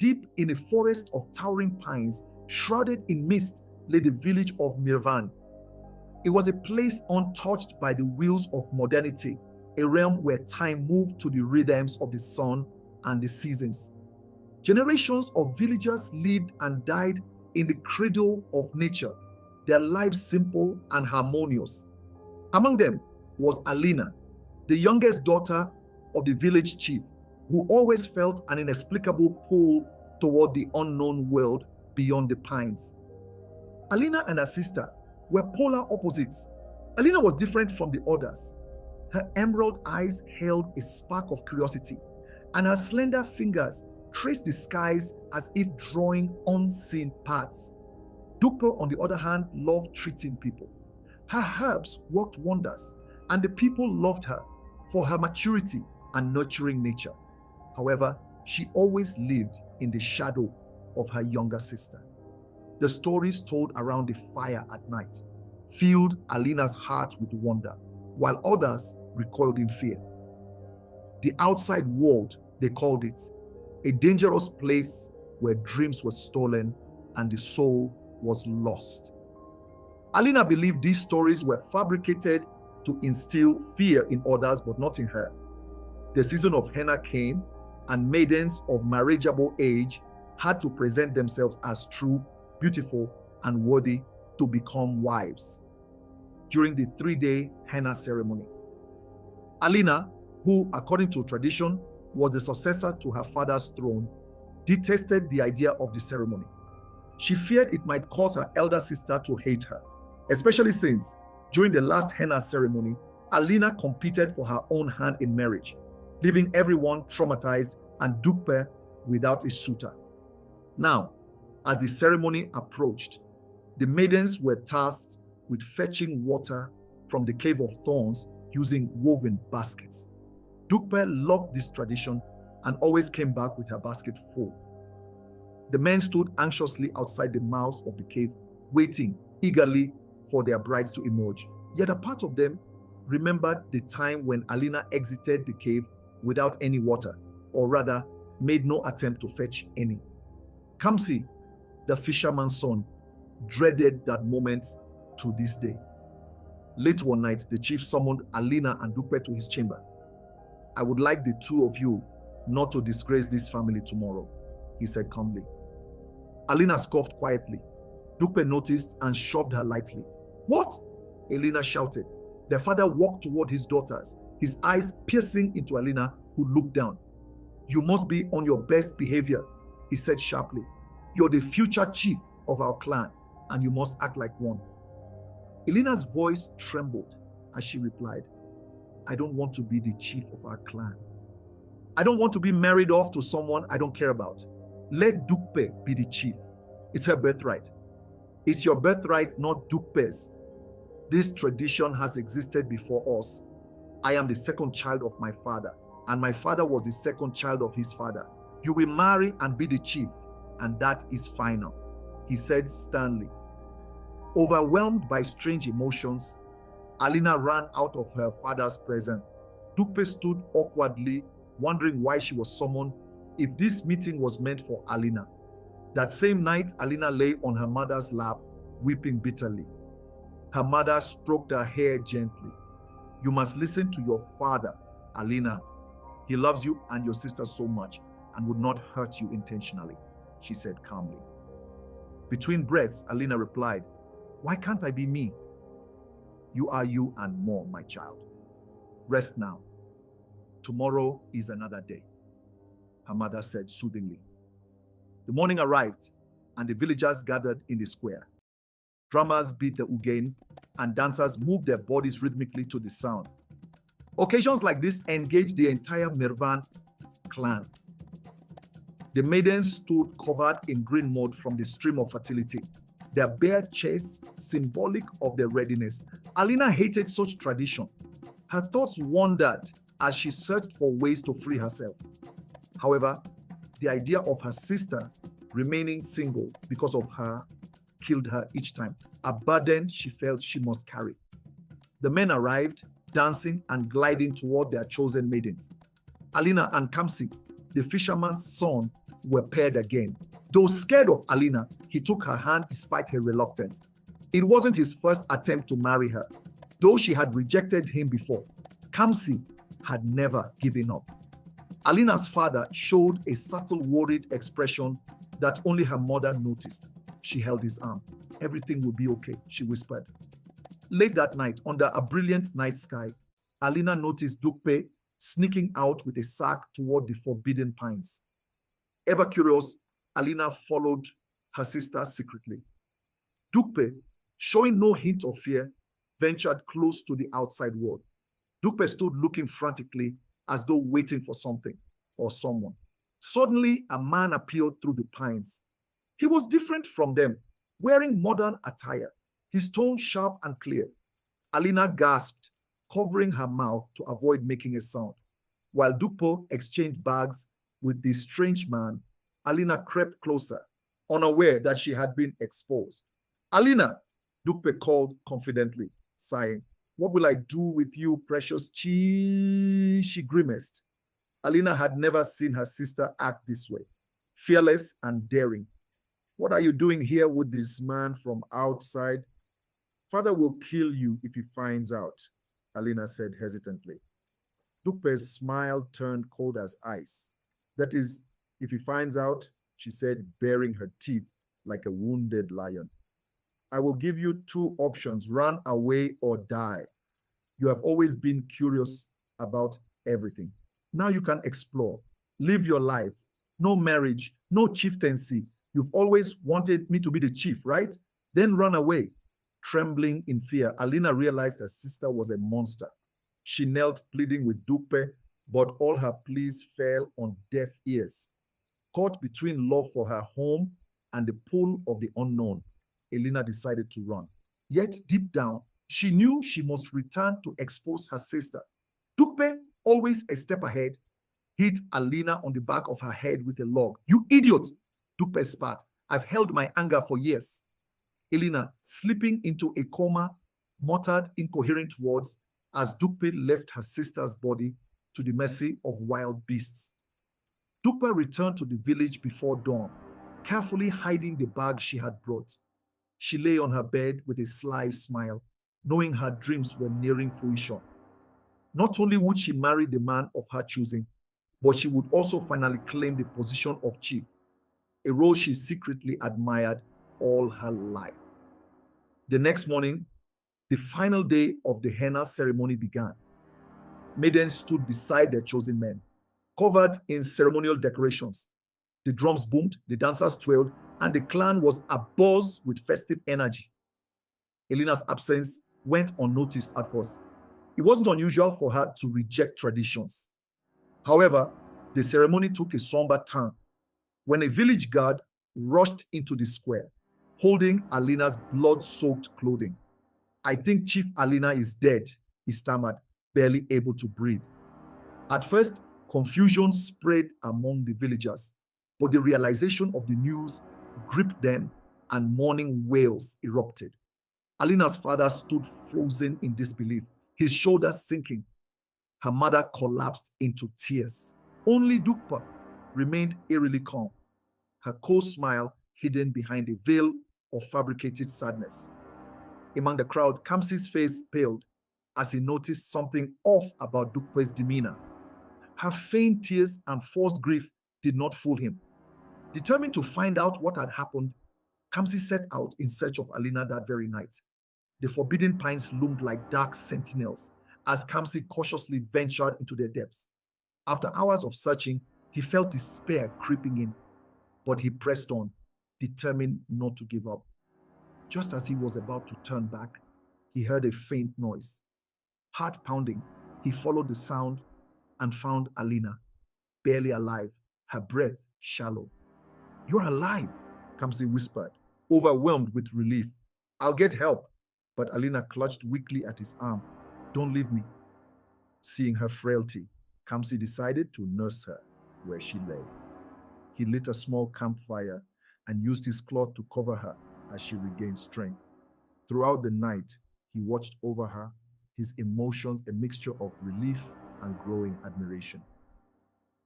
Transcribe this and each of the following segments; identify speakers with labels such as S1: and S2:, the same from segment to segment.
S1: Deep in a forest of towering pines, shrouded in mist, lay the village of Mirvann. It was a place untouched by the wheels of modernity, a realm where time moved to the rhythms of the sun and the seasons. Generations of villagers lived and died in the cradle of nature, their lives simple and harmonious. Among them was Alina, the youngest daughter of the village chief, who always felt an inexplicable pull toward the unknown world beyond the pines. Alina and her sister were polar opposites. Alina was different from the others. Her emerald eyes held a spark of curiosity, and her slender fingers traced the skies as if drawing unseen paths. Dukpe, on the other hand, loved treating people. Her herbs worked wonders, and the people loved her for her maturity and nurturing nature. However, she always lived in the shadow of her younger sister. The stories told around the fire at night filled Alina's heart with wonder, while others recoiled in fear. The outside world, they called it, a dangerous place where dreams were stolen and the soul was lost. Alina believed these stories were fabricated to instill fear in others, but not in her. The season of henna came, and maidens of marriageable age had to present themselves as true, beautiful, and worthy to become wives during the 3-day henna ceremony. Alina, who, according to tradition, was the successor to her father's throne, detested the idea of the ceremony. She feared it might cause her elder sister to hate her, especially since, during the last henna ceremony, Alina competed for her own hand in marriage, leaving everyone traumatized and Dukpe without a suitor. Now, as the ceremony approached, the maidens were tasked with fetching water from the cave of thorns using woven baskets. Dukpe loved this tradition and always came back with her basket full. The men stood anxiously outside the mouth of the cave, waiting eagerly for their brides to emerge. Yet a part of them remembered the time when Alina exited the cave without any water, or rather, made no attempt to fetch any. Kamsi, the fisherman's son, dreaded that moment to this day. Late one night, the chief summoned Alina and Dukpe to his chamber. "I would like the two of you not to disgrace this family tomorrow," he said calmly. Alina scoffed quietly. Dukpe noticed and shoved her lightly. "What?" Alina shouted. Their father walked toward his daughters, his eyes piercing into Alina, who looked down. "You must be on your best behavior," he said sharply. "You're the future chief of our clan, and you must act like one." Alina's voice trembled as she replied, "I don't want to be the chief of our clan. I don't want to be married off to someone I don't care about. Let Dukpe be the chief. It's her birthright. It's your birthright, not Dukpe's. This tradition has existed before us. I am the second child of my father, and my father was the second child of his father. You will marry and be the chief, and that is final," he said sternly. Overwhelmed by strange emotions, Alina ran out of her father's presence. Dukpe stood awkwardly, wondering why she was summoned, if this meeting was meant for Alina. That same night, Alina lay on her mother's lap, weeping bitterly. Her mother stroked her hair gently. "You must listen to your father, Alina. He loves you and your sister so much and would not hurt you intentionally," she said calmly. Between breaths, Alina replied, "Why can't I be me?" "You are you and more, my child. Rest now. Tomorrow is another day," her mother said soothingly. The morning arrived, and the villagers gathered in the square. Drummers beat the ugane, and dancers moved their bodies rhythmically to the sound. Occasions like this engaged the entire Mirvann clan. The maidens stood covered in green mud from the stream of fertility, their bare chests symbolic of their readiness. Alina hated such tradition. Her thoughts wandered as she searched for ways to free herself. However, the idea of her sister remaining single because of her killed her each time, a burden she felt she must carry. The men arrived, dancing and gliding toward their chosen maidens. Alina and Kamsi, the fisherman's son, were paired again. Though scared of Alina, he took her hand despite her reluctance. It wasn't his first attempt to marry her. Though she had rejected him before, Kamsi had never given up. Alina's father showed a subtle worried expression that only her mother noticed. She held his arm. "Everything will be okay," she whispered. Late that night, under a brilliant night sky, Alina noticed Dukpe sneaking out with a sack toward the forbidden pines. Ever curious, Alina followed her sister secretly. Dukpe, showing no hint of fear, ventured close to the outside world. Dukpe stood looking frantically as though waiting for something or someone. Suddenly, a man appeared through the pines. He was different from them, wearing modern attire, his tone sharp and clear. Alina gasped, covering her mouth to avoid making a sound. While Dukpo exchanged bags with the strange man, Alina crept closer, unaware that she had been exposed. "Alina," Dukpe called confidently, sighing. "What will I do with you, precious Chi?" She grimaced. Alina had never seen her sister act this way, fearless and daring. "What are you doing here with this man from outside?" "Father will kill you if he finds out," Alina said hesitantly. Dukpe's smile turned cold as ice. "That is, if he finds out," she said, baring her teeth like a wounded lion. "I will give you two options: run away or die. You have always been curious about everything. Now you can explore. Live your life. No marriage, no chieftaincy. You've always wanted me to be the chief, right? Then run away." Trembling in fear, Alina realized her sister was a monster. She knelt pleading with Dukpe, but all her pleas fell on deaf ears. Caught between love for her home and the pull of the unknown, Alina decided to run. Yet deep down, she knew she must return to expose her sister. Dukpe, always a step ahead, hit Alina on the back of her head with a log. "You idiot!" Dukpe spat. "I've held my anger for years." Alina, slipping into a coma, muttered incoherent words as Dukpe left her sister's body to the mercy of wild beasts. Dukpe returned to the village before dawn, carefully hiding the bag she had brought. She lay on her bed with a sly smile, knowing her dreams were nearing fruition. Not only would she marry the man of her choosing, but she would also finally claim the position of chief, a role she secretly admired all her life. The next morning, the final day of the henna ceremony began. Maidens stood beside their chosen men, covered in ceremonial decorations. The drums boomed, the dancers twirled, and the clan was abuzz with festive energy. Alina's absence went unnoticed at first. It wasn't unusual for her to reject traditions. However, the ceremony took a somber turn when a village guard rushed into the square, holding Alina's blood-soaked clothing. "I think Chief Alina is dead," he stammered, barely able to breathe. At first, confusion spread among the villagers, but the realization of the news gripped them and mourning wails erupted. Alina's father stood frozen in disbelief, his shoulders sinking. Her mother collapsed into tears. Only Dukpa remained eerily calm, her cold smile hidden behind a veil of fabricated sadness. Among the crowd, Kamsi's face paled as he noticed something off about Dukpe's demeanor. Her feigned tears and forced grief did not fool him. Determined to find out what had happened, Kamsi set out in search of Alina that very night. The forbidden pines loomed like dark sentinels as Kamsi cautiously ventured into their depths. After hours of searching, he felt despair creeping in, but he pressed on, determined not to give up. Just as he was about to turn back, he heard a faint noise. Heart pounding, he followed the sound and found Alina, barely alive, her breath shallow. "You're alive," Kamsi whispered, overwhelmed with relief. "I'll get help," but Alina clutched weakly at his arm. "Don't leave me." Seeing her frailty, Kamsi decided to nurse her where she lay. He lit a small campfire and used his cloth to cover her as she regained strength. Throughout the night, he watched over her, his emotions a mixture of relief and growing admiration.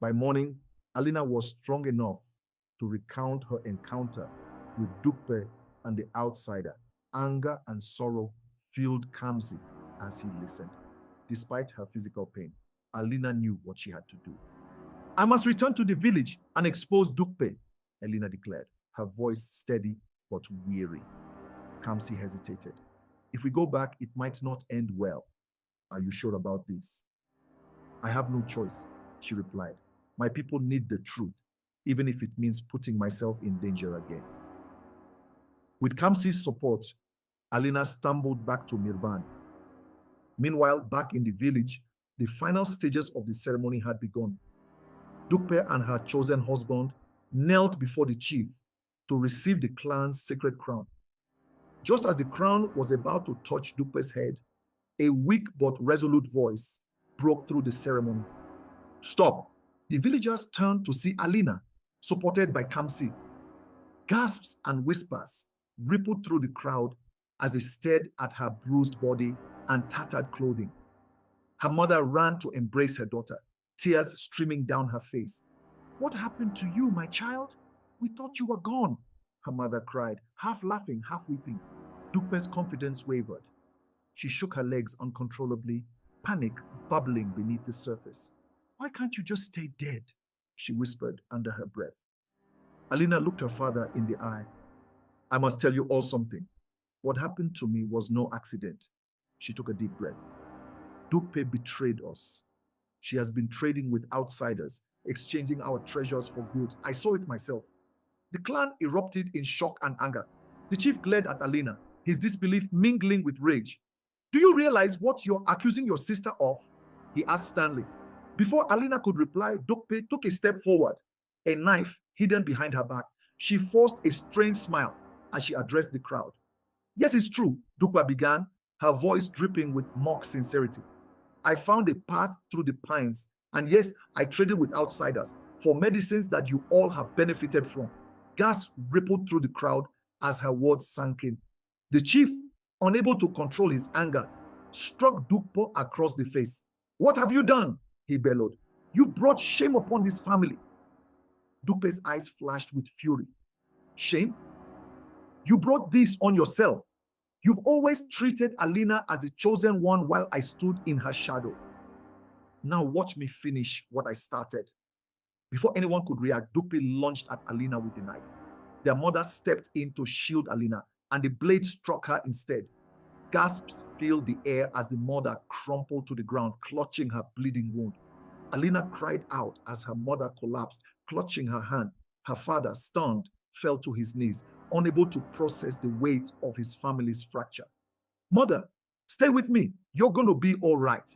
S1: By morning, Alina was strong enough to recount her encounter with Dukpe and the outsider. Anger and sorrow filled Kamsi as he listened. Despite her physical pain, Alina knew what she had to do. I must return to the village and expose Dukpe, Alina declared, her voice steady but weary. Kamsi hesitated. If we go back, it might not end well. Are you sure about this? I have no choice, she replied. My people need the truth, even if it means putting myself in danger again. With Kamsi's support, Alina stumbled back to Mirvann. Meanwhile, back in the village, the final stages of the ceremony had begun. Dukpe and her chosen husband knelt before the chief to receive the clan's sacred crown. Just as the crown was about to touch Dukpe's head, a weak but resolute voice broke through the ceremony. Stop! The villagers turned to see Alina, supported by Kamsi. Gasps and whispers rippled through the crowd as they stared at her bruised body and tattered clothing. Her mother ran to embrace her daughter, tears streaming down her face. What happened to you, my child? We thought you were gone, her mother cried, half laughing, half weeping. Dukpe's confidence wavered. She shook her legs uncontrollably, panic bubbling beneath the surface. Why can't you just stay dead? She whispered under her breath. Alina looked her father in the eye. I must tell you all something. What happened to me was no accident. She took a deep breath. Dukpe betrayed us. She has been trading with outsiders, exchanging our treasures for goods. I saw it myself. The clan erupted in shock and anger. The chief glared at Alina, his disbelief mingling with rage. Do you realize what you're accusing your sister of? He asked sternly. Before Alina could reply, Dukpe took a step forward, a knife hidden behind her back. She forced a strained smile as she addressed the crowd. Yes, it's true, Dukpe began, her voice dripping with mock sincerity. I found a path through the pines, and yes, I traded with outsiders for medicines that you all have benefited from. Gasps rippled through the crowd as her words sank in. The chief, unable to control his anger, struck Dukpe across the face. What have you done? He bellowed. You brought shame upon this family. Dukpe's eyes flashed with fury. Shame? You brought this on yourself. You've always treated Alina as the chosen one while I stood in her shadow. Now watch me finish what I started. Before anyone could react, Dukpe lunged at Alina with the knife. Their mother stepped in to shield Alina, and the blade struck her instead. Gasps filled the air as the mother crumpled to the ground, clutching her bleeding wound. Alina cried out as her mother collapsed, clutching her hand. Her father, stunned, fell to his knees, unable to process the weight of his family's fracture. Mother, stay with me. You're going to be all right,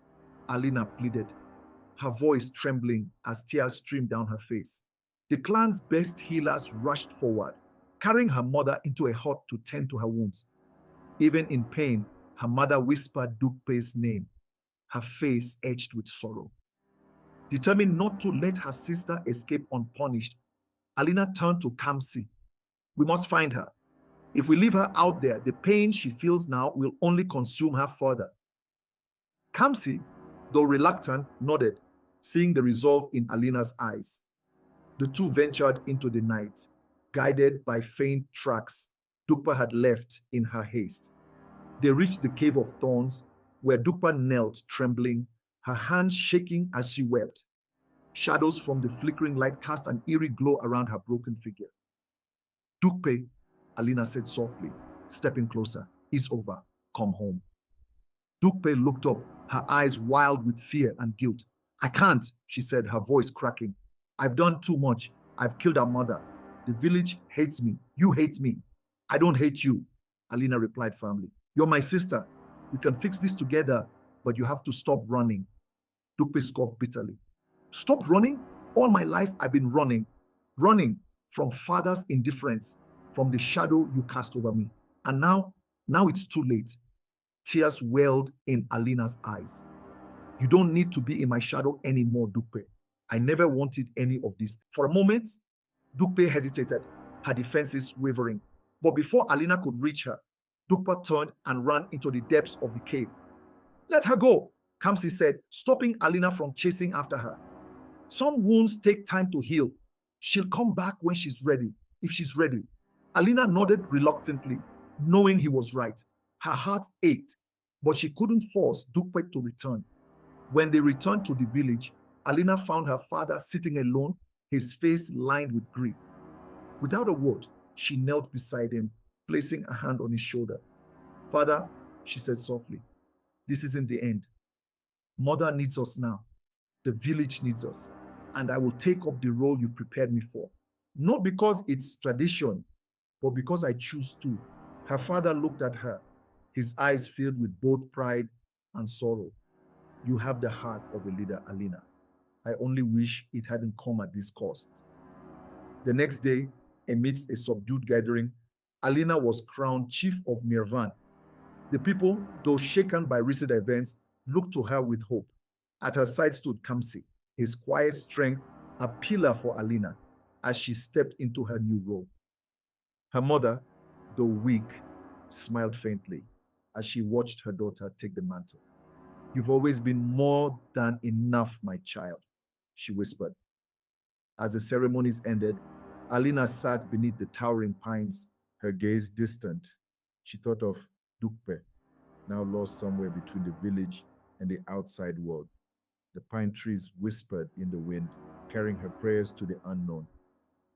S1: Alina pleaded, her voice trembling as tears streamed down her face. The clan's best healers rushed forward, carrying her mother into a hut to tend to her wounds. Even in pain, her mother whispered Dukpe's name, her face etched with sorrow. Determined not to let her sister escape unpunished, Alina turned to Kamsi. We must find her. If we leave her out there, the pain she feels now will only consume her further. Kamsi, though reluctant, nodded, seeing the resolve in Alina's eyes. The two ventured into the night, guided by faint tracks Dukpe had left in her haste. They reached the cave of thorns, where Dukpe knelt trembling, her hands shaking as she wept. Shadows from the flickering light cast an eerie glow around her broken figure. Dukpe, Alina said softly, stepping closer. It's over. Come home. Dukpe looked up, her eyes wild with fear and guilt. I can't, she said, her voice cracking. I've done too much. I've killed our mother. The village hates me. You hate me. I don't hate you, Alina replied firmly. You're my sister. We can fix this together, but you have to stop running. Dukpe scoffed bitterly. Stop running? All my life I've been running from father's indifference, from the shadow you cast over me. And now it's too late. Tears welled in Alina's eyes. You don't need to be in my shadow anymore, Dukpe. I never wanted any of this. For a moment, Dukpe hesitated, her defenses wavering. But before Alina could reach her, Dukpe turned and ran into the depths of the cave. Let her go, Kamsi said, stopping Alina from chasing after her. Some wounds take time to heal. She'll come back when she's ready, if she's ready. Alina nodded reluctantly, knowing he was right. Her heart ached, but she couldn't force Dukpe to return. When they returned to the village, Alina found her father sitting alone, his face lined with grief. Without a word, she knelt beside him, placing a hand on his shoulder. Father, she said softly, this isn't the end. Mother needs us now. The village needs us. And I will take up the role you've prepared me for. Not because it's tradition, but because I choose to. Her father looked at her, his eyes filled with both pride and sorrow. You have the heart of a leader, Alina. I only wish it hadn't come at this cost. The next day, amidst a subdued gathering, Alina was crowned chief of Mirvann. The people, though shaken by recent events, looked to her with hope. At her side stood Kamsi, his quiet strength a pillar for Alina as she stepped into her new role. Her mother, though weak, smiled faintly as she watched her daughter take the mantle. You've always been more than enough, my child, she whispered. As the ceremonies ended, Alina sat beneath the towering pines, her gaze distant. She thought of Dukpe, now lost somewhere between the village and the outside world. The pine trees whispered in the wind, carrying her prayers to the unknown.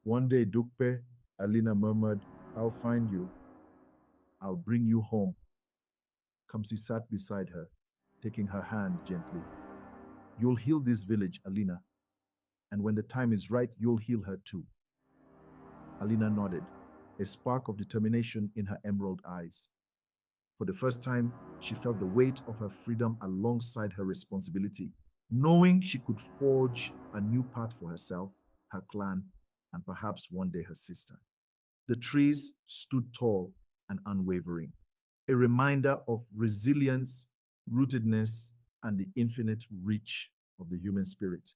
S1: One day, Dukpe, Alina murmured, I'll find you. I'll bring you home. Kamsi sat beside her, taking her hand gently. You'll heal this village, Alina. And when the time is right, you'll heal her too. Alina nodded, a spark of determination in her emerald eyes. For the first time, she felt the weight of her freedom alongside her responsibility, knowing she could forge a new path for herself, her clan, and perhaps one day her sister. The trees stood tall and unwavering, a reminder of resilience, rootedness, and the infinite reach of the human spirit.